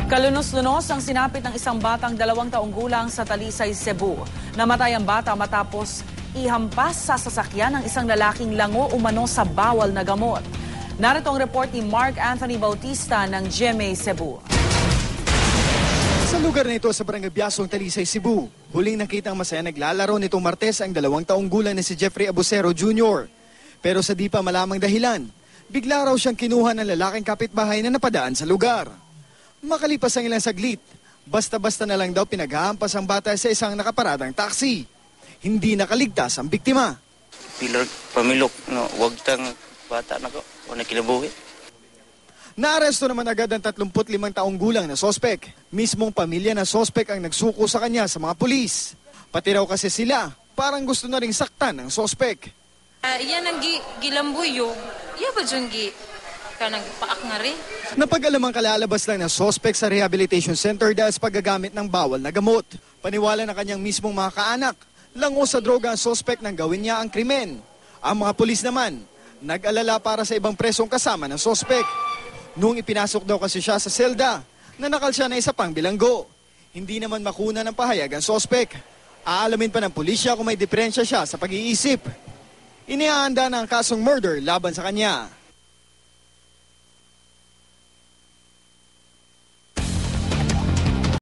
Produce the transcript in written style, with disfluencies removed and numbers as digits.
Kalunos-lunos ang sinapit ng isang batang 2 taong gulang sa Talisay, Cebu. Namatay ang bata matapos ihampas sa sasakyan ng isang lalaking lango umano sa bawal na gamot. Narito ang report ni Mark Anthony Bautista ng GMA Cebu. Sa lugar nito sa Barangay Biasong, Talisay, Cebu, huling nakita ang masaya naglalaro nitong Martes ang 2 taong gulang na si Jeffrey Abusero Jr. Pero sa di pa malamang dahilan, bigla raw siyang kinuha ng lalaking kapitbahay na napadaan sa lugar. Makalipas ang ilang saglit, basta-basta na lang daw pinaghahampas ang bata sa isang nakaparadang taxi. Hindi nakaligtas ang biktima. Pilar pamilok, no, wag tang bata na ko, wala kinabuhi. Naaresto naman agad ang 35 taong gulang na sospek. Mismong pamilya na sospek ang nagsuko sa kanya sa mga pulis. Pati raw kasi sila, parang gusto na ring saktan ng sospek. Yan ang gilambuyo, iya ba dyan kanang paak nga rin? Napag-alamang kalalabas lang ng sospek sa rehabilitation center dahil sa paggagamit ng bawal na gamot. Paniwala na kanyang mismong mga kaanak, lango sa droga ang sospek nang gawin niya ang krimen. Ang mga pulis naman, nag-alala para sa ibang presong kasama ng sospek. Noong ipinasok daw kasi siya sa selda, nanakal siya na isa pang bilanggo. Hindi naman makuna ng pahayag ang sospek. Aalamin pa ng pulisya kung may diferensya siya sa pag-iisip. Inihahanda na ang kasong murder laban sa kanya.